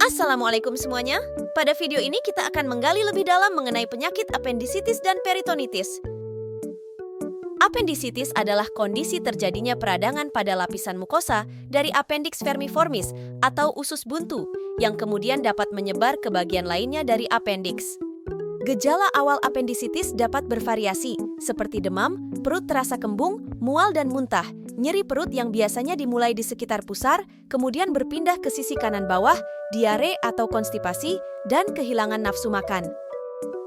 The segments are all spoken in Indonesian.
Assalamualaikum semuanya. Pada video ini kita akan menggali lebih dalam mengenai penyakit apendisitis dan peritonitis. Apendisitis adalah kondisi terjadinya peradangan pada lapisan mukosa dari appendix vermiformis atau usus buntu yang kemudian dapat menyebar ke bagian lainnya dari appendix. Gejala awal apendisitis dapat bervariasi, seperti demam, perut terasa kembung, mual dan muntah, nyeri perut yang biasanya dimulai di sekitar pusar, kemudian berpindah ke sisi kanan bawah, diare atau konstipasi, dan kehilangan nafsu makan.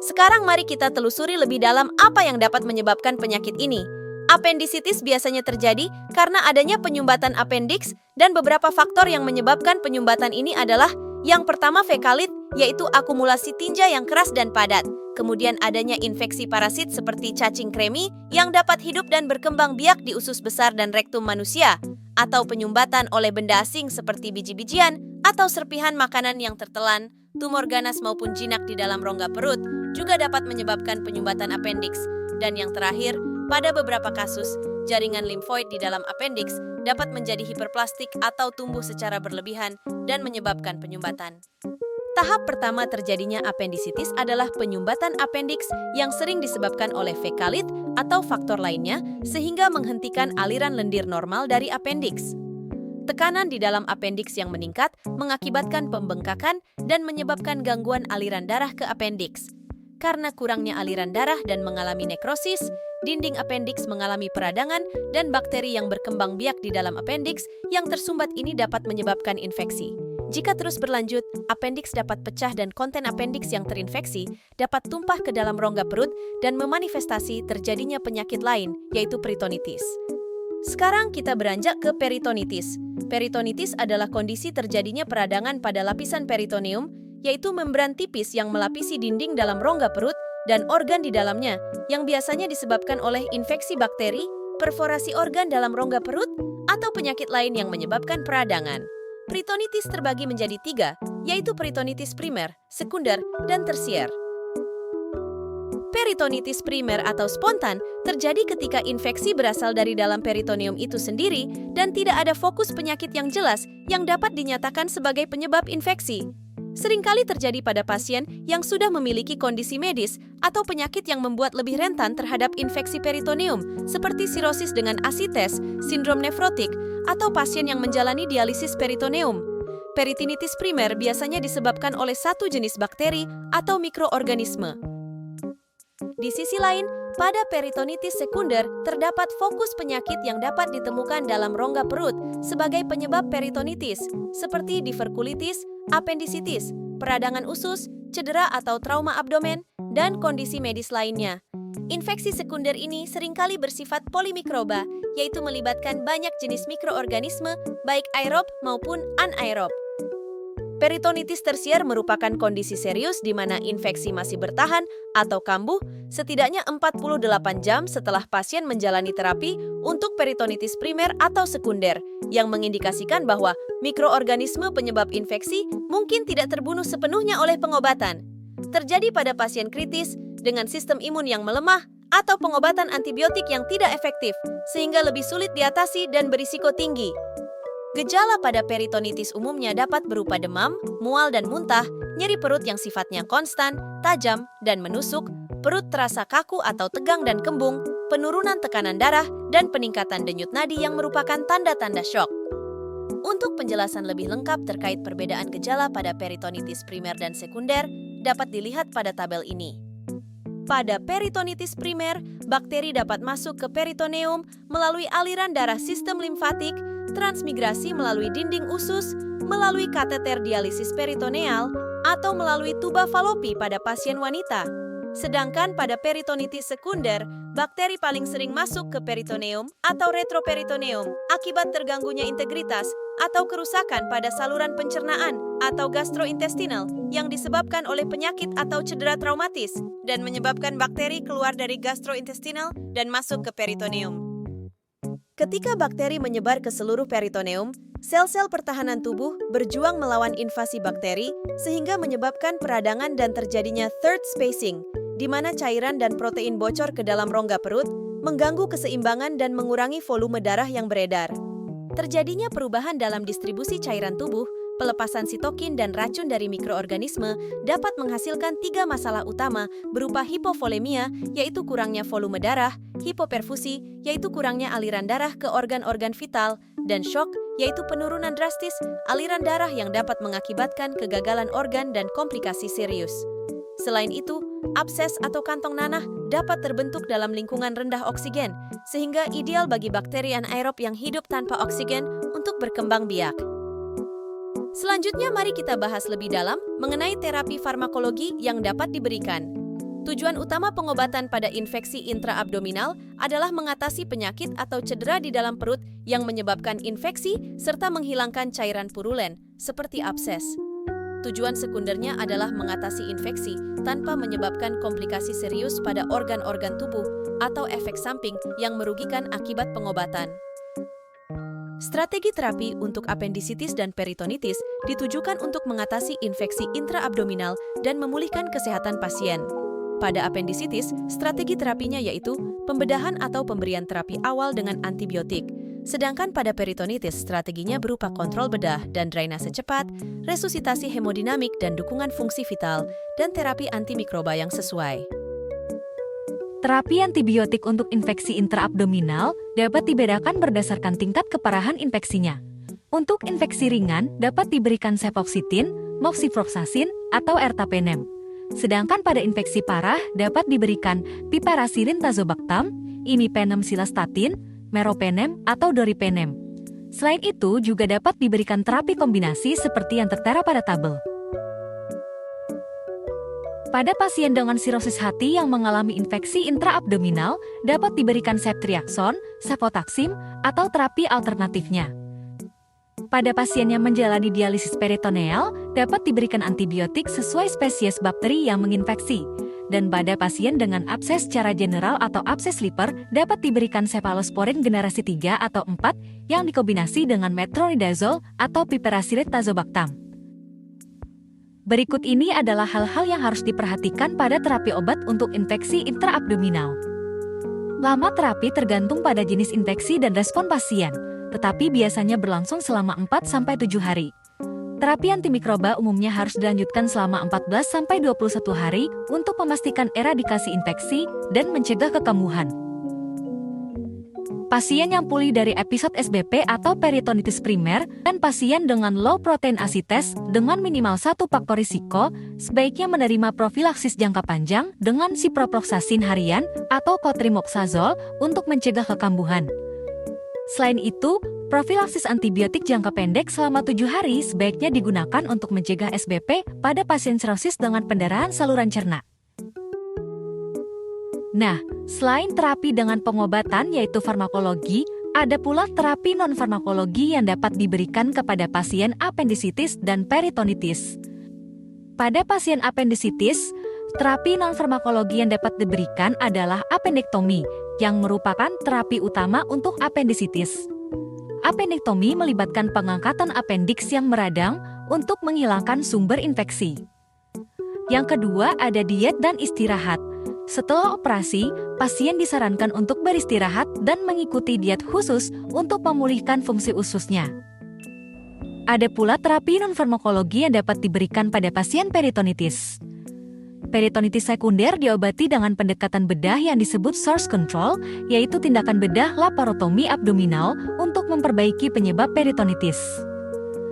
Sekarang mari kita telusuri lebih dalam apa yang dapat menyebabkan penyakit ini. Apendisitis biasanya terjadi karena adanya penyumbatan appendix, dan beberapa faktor yang menyebabkan penyumbatan ini adalah yang pertama fekalit, yaitu akumulasi tinja yang keras dan padat. Kemudian adanya infeksi parasit seperti cacing kremi yang dapat hidup dan berkembang biak di usus besar dan rektum manusia, atau penyumbatan oleh benda asing seperti biji-bijian atau serpihan makanan yang tertelan, tumor ganas maupun jinak di dalam rongga perut juga dapat menyebabkan penyumbatan appendix. Dan yang terakhir, pada beberapa kasus, jaringan limfoid di dalam appendix dapat menjadi hiperplastik atau tumbuh secara berlebihan dan menyebabkan penyumbatan. Tahap pertama terjadinya apendisitis adalah penyumbatan appendix yang sering disebabkan oleh fekalit atau faktor lainnya sehingga menghentikan aliran lendir normal dari appendix. Tekanan di dalam appendix yang meningkat mengakibatkan pembengkakan dan menyebabkan gangguan aliran darah ke appendix. Karena kurangnya aliran darah dan mengalami nekrosis, dinding appendix mengalami peradangan dan bakteri yang berkembang biak di dalam appendix yang tersumbat ini dapat menyebabkan infeksi. Jika terus berlanjut, appendix dapat pecah dan konten appendix yang terinfeksi dapat tumpah ke dalam rongga perut dan memanifestasi terjadinya penyakit lain, yaitu peritonitis. Sekarang kita beranjak ke peritonitis. Peritonitis adalah kondisi terjadinya peradangan pada lapisan peritoneum, yaitu membran tipis yang melapisi dinding dalam rongga perut dan organ di dalamnya, yang biasanya disebabkan oleh infeksi bakteri, perforasi organ dalam rongga perut, atau penyakit lain yang menyebabkan peradangan. Peritonitis terbagi menjadi 3, yaitu peritonitis primer, sekunder, dan tersier. Peritonitis primer atau spontan terjadi ketika infeksi berasal dari dalam peritoneum itu sendiri dan tidak ada fokus penyakit yang jelas yang dapat dinyatakan sebagai penyebab infeksi. Seringkali terjadi pada pasien yang sudah memiliki kondisi medis atau penyakit yang membuat lebih rentan terhadap infeksi peritoneum, seperti sirosis dengan asites, sindrom nefrotik, atau pasien yang menjalani dialisis peritoneum. Peritonitis primer biasanya disebabkan oleh satu jenis bakteri atau mikroorganisme. Di sisi lain, pada peritonitis sekunder terdapat fokus penyakit yang dapat ditemukan dalam rongga perut sebagai penyebab peritonitis, seperti diverkulitis, apendisitis, peradangan usus, cedera atau trauma abdomen, dan kondisi medis lainnya. Infeksi sekunder ini seringkali bersifat polimikroba, yaitu melibatkan banyak jenis mikroorganisme, baik aerob maupun anaerob. Peritonitis tersier merupakan kondisi serius di mana infeksi masih bertahan atau kambuh setidaknya 48 jam setelah pasien menjalani terapi untuk peritonitis primer atau sekunder, yang mengindikasikan bahwa mikroorganisme penyebab infeksi mungkin tidak terbunuh sepenuhnya oleh pengobatan. Terjadi pada pasien kritis dengan sistem imun yang melemah atau pengobatan antibiotik yang tidak efektif, sehingga lebih sulit diatasi dan berisiko tinggi. Gejala pada peritonitis umumnya dapat berupa demam, mual dan muntah, nyeri perut yang sifatnya konstan, tajam, dan menusuk, perut terasa kaku atau tegang dan kembung, penurunan tekanan darah, dan peningkatan denyut nadi yang merupakan tanda-tanda syok. Untuk penjelasan lebih lengkap terkait perbedaan gejala pada peritonitis primer dan sekunder, dapat dilihat pada tabel ini. Pada peritonitis primer, bakteri dapat masuk ke peritoneum melalui aliran darah sistem limfatik, transmigrasi melalui dinding usus, melalui kateter dialisis peritoneal, atau melalui tuba falopi pada pasien wanita. Sedangkan pada peritonitis sekunder, bakteri paling sering masuk ke peritoneum atau retroperitoneum akibat terganggunya integritas atau kerusakan pada saluran pencernaan atau gastrointestinal yang disebabkan oleh penyakit atau cedera traumatis dan menyebabkan bakteri keluar dari gastrointestinal dan masuk ke peritoneum. Ketika bakteri menyebar ke seluruh peritoneum, sel-sel pertahanan tubuh berjuang melawan invasi bakteri sehingga menyebabkan peradangan dan terjadinya third spacing, di mana cairan dan protein bocor ke dalam rongga perut, mengganggu keseimbangan dan mengurangi volume darah yang beredar. Terjadinya perubahan dalam distribusi cairan tubuh pelepasan sitokin dan racun dari mikroorganisme dapat menghasilkan 3 masalah utama berupa hipovolemia, yaitu kurangnya volume darah, hipoperfusi, yaitu kurangnya aliran darah ke organ-organ vital, dan shock, yaitu penurunan drastis aliran darah yang dapat mengakibatkan kegagalan organ dan komplikasi serius. Selain itu, abses atau kantong nanah dapat terbentuk dalam lingkungan rendah oksigen, sehingga ideal bagi bakteri anaerob yang hidup tanpa oksigen untuk berkembang biak. Selanjutnya, mari kita bahas lebih dalam mengenai terapi farmakologi yang dapat diberikan. Tujuan utama pengobatan pada infeksi intraabdominal adalah mengatasi penyakit atau cedera di dalam perut yang menyebabkan infeksi serta menghilangkan cairan purulen, seperti abses. Tujuan sekundernya adalah mengatasi infeksi tanpa menyebabkan komplikasi serius pada organ-organ tubuh atau efek samping yang merugikan akibat pengobatan. Strategi terapi untuk apendisitis dan peritonitis ditujukan untuk mengatasi infeksi intraabdominal dan memulihkan kesehatan pasien. Pada apendisitis, strategi terapinya yaitu pembedahan atau pemberian terapi awal dengan antibiotik. Sedangkan pada peritonitis, strateginya berupa kontrol bedah dan drainase cepat, resusitasi hemodinamik dan dukungan fungsi vital, dan terapi antimikroba yang sesuai. Terapi antibiotik untuk infeksi intraabdominal dapat dibedakan berdasarkan tingkat keparahan infeksinya. Untuk infeksi ringan, dapat diberikan cefoxitin, moxifloxacin, atau ertapenem. Sedangkan pada infeksi parah, dapat diberikan piperacillin tazobactam, imipenem silastatin, meropenem, atau doripenem. Selain itu, juga dapat diberikan terapi kombinasi seperti yang tertera pada tabel. Pada pasien dengan sirosis hati yang mengalami infeksi intraabdominal, dapat diberikan ceftriaxone, cefotaxime, atau terapi alternatifnya. Pada pasien yang menjalani dialisis peritoneal, dapat diberikan antibiotik sesuai spesies bakteri yang menginfeksi. Dan pada pasien dengan abses secara general atau abses liver, dapat diberikan cephalosporin generasi 3 atau 4 yang dikombinasi dengan metronidazole atau piperacillin tazobactam. Berikut ini adalah hal-hal yang harus diperhatikan pada terapi obat untuk infeksi intraabdominal. Lama terapi tergantung pada jenis infeksi dan respon pasien, tetapi biasanya berlangsung selama 4-7 hari. Terapi antimikroba umumnya harus dilanjutkan selama 14-21 hari untuk memastikan eradikasi infeksi dan mencegah kekambuhan. Pasien yang pulih dari episode SBP atau peritonitis primer dan pasien dengan low protein asites dengan minimal 1 faktor risiko sebaiknya menerima profilaksis jangka panjang dengan ciprofloxacin harian atau cotrimoxazole untuk mencegah kekambuhan. Selain itu, profilaksis antibiotik jangka pendek selama 7 hari sebaiknya digunakan untuk mencegah SBP pada pasien sirosis dengan pendarahan saluran cerna. Nah, selain terapi dengan pengobatan yaitu farmakologi, ada pula terapi non-farmakologi yang dapat diberikan kepada pasien apendisitis dan peritonitis. Pada pasien apendisitis, terapi non-farmakologi yang dapat diberikan adalah apendektomi, yang merupakan terapi utama untuk apendisitis. Apendektomi melibatkan pengangkatan apendiks yang meradang untuk menghilangkan sumber infeksi. Yang kedua ada diet dan istirahat. Setelah operasi, pasien disarankan untuk beristirahat dan mengikuti diet khusus untuk memulihkan fungsi ususnya. Ada pula terapi non-farmakologi yang dapat diberikan pada pasien peritonitis. Peritonitis sekunder diobati dengan pendekatan bedah yang disebut source control, yaitu tindakan bedah laparotomi abdominal untuk memperbaiki penyebab peritonitis.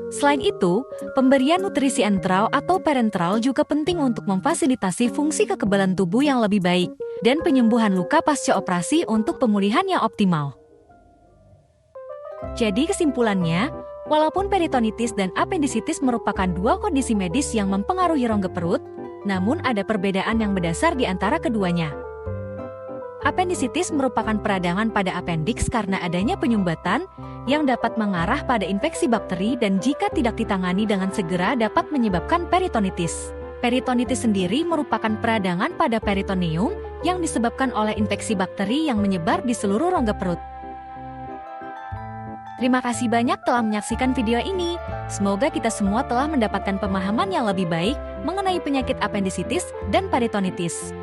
Selain itu, pemberian nutrisi entral atau parenteral juga penting untuk memfasilitasi fungsi kekebalan tubuh yang lebih baik dan penyembuhan luka pasca operasi untuk pemulihan yang optimal. Jadi kesimpulannya, walaupun peritonitis dan apendisitis merupakan dua kondisi medis yang mempengaruhi rongga perut, namun ada perbedaan yang mendasar di antara keduanya. Apendisitis merupakan peradangan pada apendiks karena adanya penyumbatan yang dapat mengarah pada infeksi bakteri dan jika tidak ditangani dengan segera dapat menyebabkan peritonitis. Peritonitis sendiri merupakan peradangan pada peritoneum yang disebabkan oleh infeksi bakteri yang menyebar di seluruh rongga perut. Terima kasih banyak telah menyaksikan video ini. Semoga kita semua telah mendapatkan pemahaman yang lebih baik mengenai penyakit apendisitis dan peritonitis.